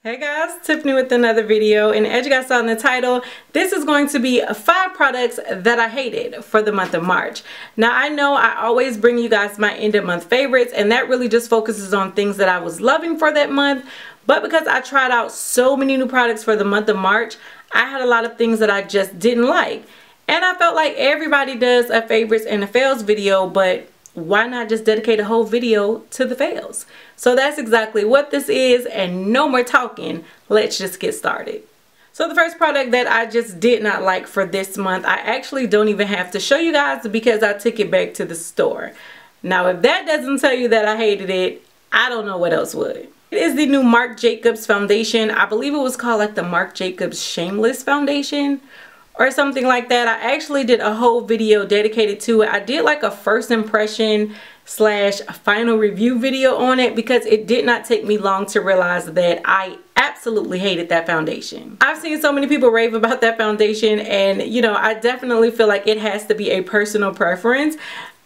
Hey guys, Tiffany with another video, and as you guys saw in the title, this is going to be 5 products that I hated for the month of March. Now I know I always bring you guys my end of month favorites, and that really just focuses on things that I was loving for that month, but because I tried out so many new products for the month of March, I had a lot of things that I just didn't like. And I felt like everybody does a favorites and a fails video, but why not just dedicate a whole video to the fails? So that's exactly what this is, and no more talking, let's just get started. So the first product that I just did not like for this month, I actually don't even have to show you guys because I took it back to the store. Now if that doesn't tell you that I hated it, I don't know what else would. It is the new Marc Jacobs foundation. I believe it was called like the Marc Jacobs Shameless Foundation or something like that. I actually did a whole video dedicated to it. I did like a first impression slash final review video on it because it did not take me long to realize that I absolutely hated that foundation. I've seen so many people rave about that foundation, and you know, I definitely feel like it has to be a personal preference.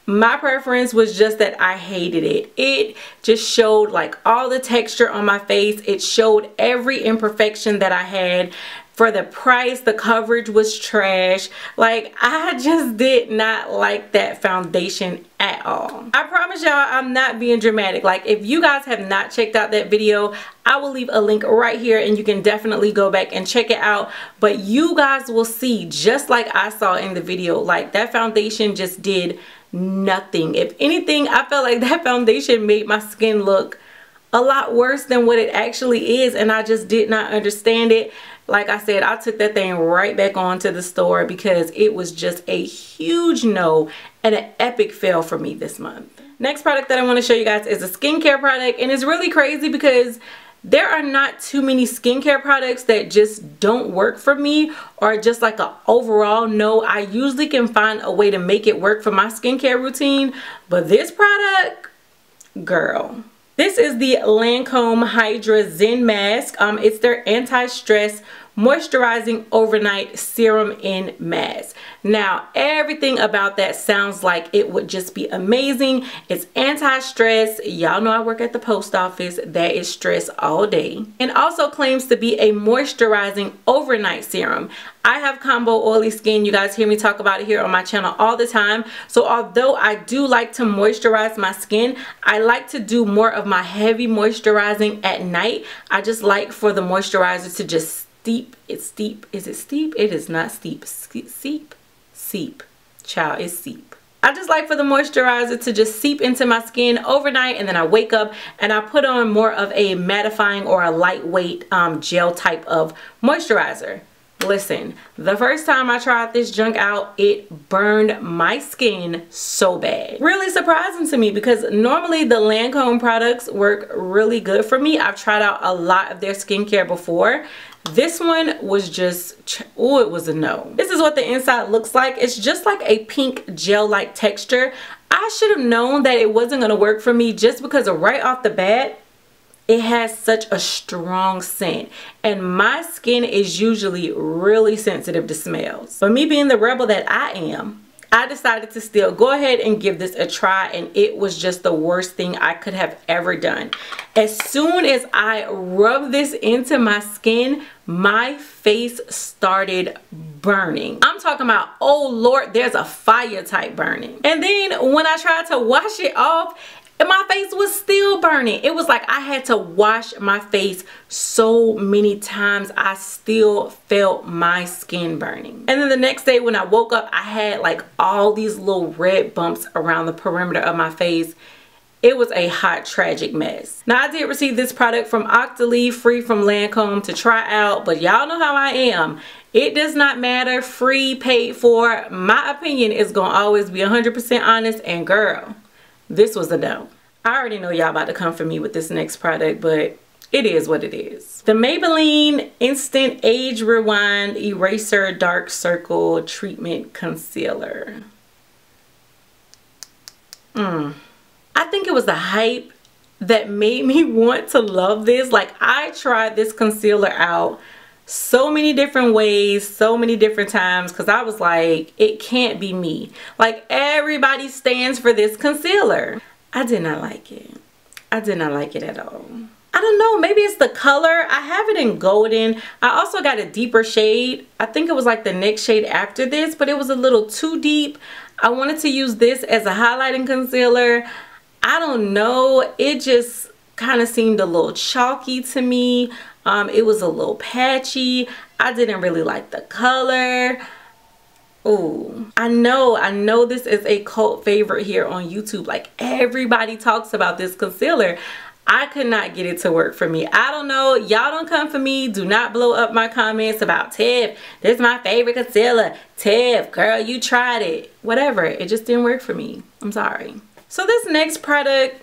My preference was just that I hated it. It just showed like all the texture on my face. It showed every imperfection that I had. For the price, the coverage was trash. Like, I just did not like that foundation at all. I promise y'all I'm not being dramatic. Like, if you guys have not checked out that video, I will leave a link right here and you can definitely go back and check it out. But you guys will see, just like I saw in the video, like that foundation just did nothing. If anything, I felt like that foundation made my skin look a lot worse than what it actually is, and I just did not understand it. Like I said, I took that thing right back on to the store because it was just a huge no and an epic fail for me this month. Next product that I want to show you guys is a skincare product, and it's really crazy because there are not too many skincare products that just don't work for me or just like an overall no. I usually can find a way to make it work for my skincare routine, but this product, girl. This is the Lancome Hydra Zen Mask. It's their anti-stress moisturizing overnight serum in mask. Now everything about that sounds like it would just be amazing. It's anti-stress. Y'all know I work at the post office. That is stress all day. And also claims to be a moisturizing overnight serum. I have combo oily skin. You guys hear me talk about it here on my channel all the time. So although I do like to moisturize my skin, I like to do more of my heavy moisturizing at night. I just like for the moisturizer to just steep. It's steep. Is it steep? It is not steep. Seep. Seep. Child, it's seep. I just like for the moisturizer to just seep into my skin overnight, and then I wake up and I put on more of a mattifying or a lightweight gel type of moisturizer. Listen, the first time I tried this junk out, it burned my skin so bad. Really surprising to me because normally the Lancome products work really good for me. I've tried out a lot of their skincare before. This one was just, oh, it was a no. This is what the inside looks like. It's just like a pink gel-like texture. I should have known that it wasn't gonna work for me just because right off the bat, it has such a strong scent, and my skin is usually really sensitive to smells. But me being the rebel that I am, I decided to still go ahead and give this a try, and it was just the worst thing I could have ever done. As soon as I rubbed this into my skin, my face started burning. I'm talking about, oh Lord, there's a fire type burning. And then when I tried to wash it off, my face was still burning. It was like I had to wash my face so many times. I still felt my skin burning. And then the next day when I woke up, I had like all these little red bumps around the perimeter of my face. It was a hot, tragic mess. Now I did receive this product from Octoly, free from Lancome to try out, but y'all know how I am. It does not matter, free, paid for. My opinion is gonna always be 100% honest, and girl, this was a no. I already know y'all about to come for me with this next product, but it is what it is. The Maybelline Instant Age Rewind Eraser Dark Circle Treatment Concealer. I think it was the hype that made me want to love this. Like, I tried this concealer out so many different ways, so many different times, because I was like, it can't be me. Like, everybody stands for this concealer. I did not like it. I did not like it at all. I don't know, maybe it's the color. I have it in golden. I also got a deeper shade. I think it was like the next shade after this, but it was a little too deep. I wanted to use this as a highlighting concealer. I don't know, it just kind of seemed a little chalky to me. It was a little patchy. I didn't really like the color. Ooh, I know this is a cult favorite here on YouTube. Like, everybody talks about this concealer. I could not get it to work for me. I don't know. Y'all don't come for me. Do not blow up my comments about Tiff, this is my favorite concealer. Tiff, girl, you tried it. Whatever. It just didn't work for me. I'm sorry. So this next product,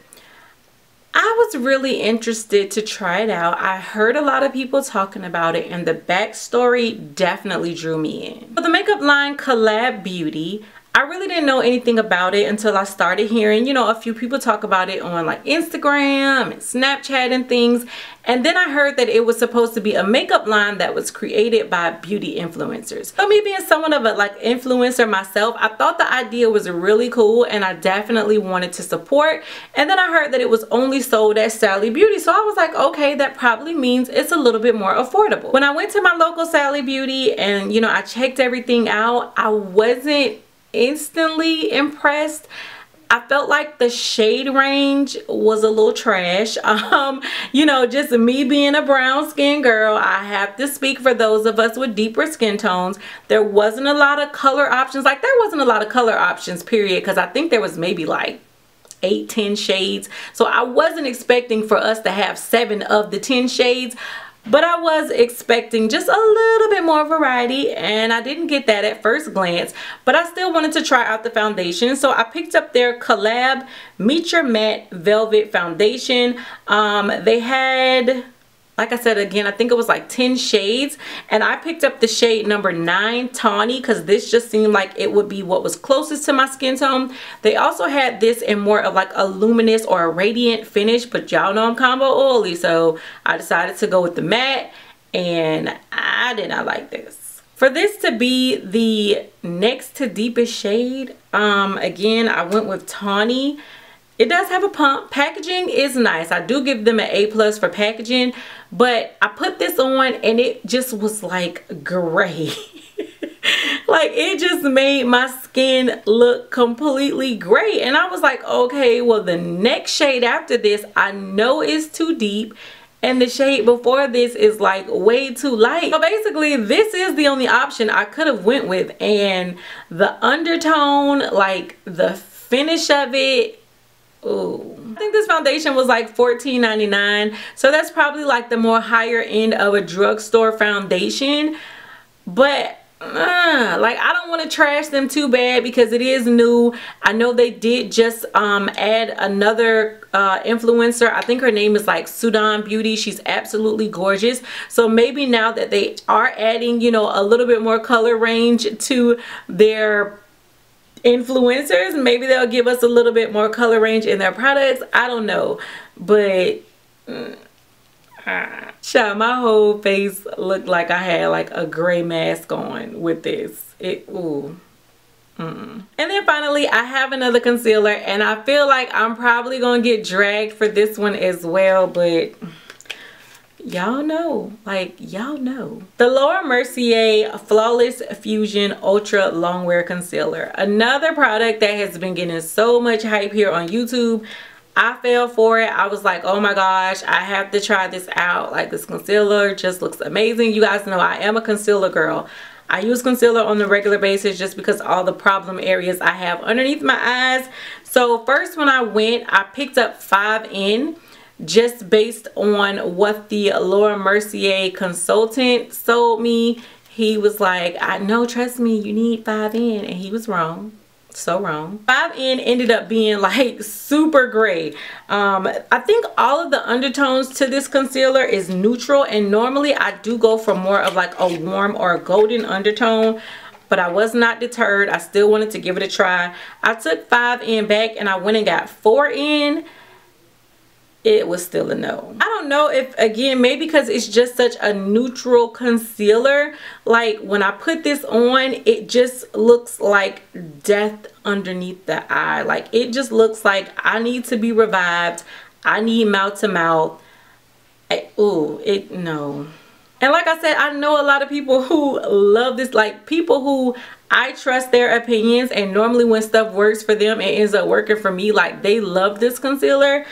I was really interested to try it out. I heard a lot of people talking about it, and the backstory definitely drew me in. For the makeup line Collab Beauty, I really didn't know anything about it until I started hearing, you know, a few people talk about it on like Instagram and Snapchat and things. And then I heard that it was supposed to be a makeup line that was created by beauty influencers. So me being somewhat of a like influencer myself, I thought the idea was really cool and I definitely wanted to support. And then I heard that it was only sold at Sally Beauty. So I was like, okay, that probably means it's a little bit more affordable. When I went to my local Sally Beauty and, you know, I checked everything out, I wasn't instantly impressed. I felt like the shade range was a little trash. You know, just me being a brown skin girl, I have to speak for those of us with deeper skin tones. There wasn't a lot of color options. Like, there wasn't a lot of color options, period, because I think there was maybe like 8-10 shades. So I wasn't expecting for us to have 7 of the 10 shades. But I was expecting just a little bit more variety, and I didn't get that at first glance. But I still wanted to try out the foundation, so I picked up their Collab Meet Your Matte Velvet Foundation. They had, like I said again, I think it was like 10 shades, and I picked up the shade number 9 Tawny because this just seemed like it would be what was closest to my skin tone. They also had this in more of like a luminous or a radiant finish, but y'all know I'm combo oily, so I decided to go with the matte, and I did not like this. For this to be the next to deepest shade, again, I went with Tawny. It does have a pump. Packaging is nice. I do give them an A+ for packaging, but I put this on and it just was like gray. Like, it just made my skin look completely gray, and I was like, okay, well, the next shade after this I know is too deep, and the shade before this is like way too light. So basically this is the only option I could have went with, and the undertone, like the finish of it, ooh. I think this foundation was like $14.99, so that's probably like the more higher end of a drugstore foundation. But like, I don't want to trash them too bad because it is new. I know they did just add another influencer. I think her name is like Sudan Beauty. She's absolutely gorgeous. So maybe now that they are adding, you know, a little bit more color range to their influencers, maybe they'll give us a little bit more color range in their products. I don't know, but child, my whole face looked like I had like a gray mask on with this. And then finally, I have another concealer, and I feel like I'm probably gonna get dragged for this one as well, but y'all know, like, y'all know. The Laura Mercier Flawless Fusion Ultra Longwear Concealer. Another product that has been getting so much hype here on YouTube. I fell for it. I was like, oh my gosh, I have to try this out. Like, this concealer just looks amazing. You guys know I am a concealer girl. I use concealer on a regular basis just because all the problem areas I have underneath my eyes. So first, when I went, I picked up 5N. Just based on what the Laura Mercier consultant sold me. He was like, I know, trust me, you need 5N, and he was wrong. So wrong. 5N ended up being like super gray. I think all of the undertones to this concealer is neutral, and normally I do go for more of like a warm or a golden undertone, but I was not deterred. I still wanted to give it a try. I took 5N back and I went and got 4N. It was still a no. I don't know if, again, maybe because it's just such a neutral concealer, like when I put this on, it just looks like death underneath the eye. Like, it just looks like I need to be revived. I need mouth to mouth. No. And like I said, I know a lot of people who love this, like people who I trust their opinions, and normally when stuff works for them, it ends up working for me. Like, they love this concealer.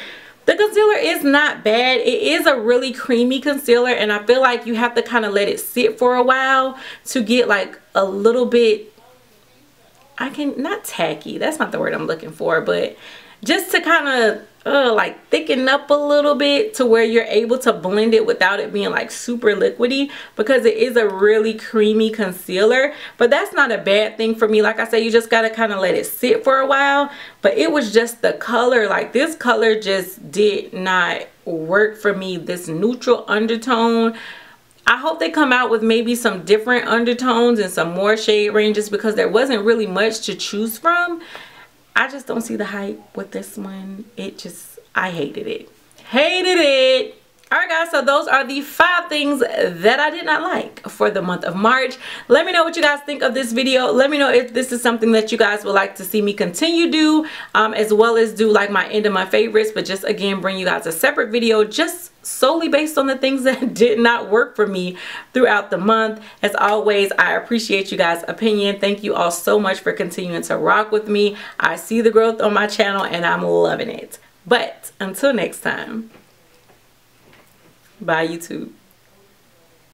The concealer is not bad. It is a really creamy concealer, and I feel like you have to kind of let it sit for a while to get like a little bit, not tacky, that's not the word I'm looking for, but just to kind of like thicken up a little bit to where you're able to blend it without it being like super liquidy, because it is a really creamy concealer. But that's not a bad thing for me. Like I said, you just got to kind of let it sit for a while. But it was just the color, like this color just did not work for me. This neutral undertone, I hope they come out with maybe some different undertones and some more shade ranges, because there wasn't really much to choose from. I just don't see the hype with this one. I hated it. Hated it. Alright guys, so those are the 5 things that I did not like for the month of March. Let me know what you guys think of this video. Let me know if this is something that you guys would like to see me continue do, as well as do like my end of my favorites, but just again bring you guys a separate video just solely based on the things that did not work for me throughout the month. As always, I appreciate you guys' opinion. Thank you all so much for continuing to rock with me. I see the growth on my channel and I'm loving it. But until next time, bye YouTube.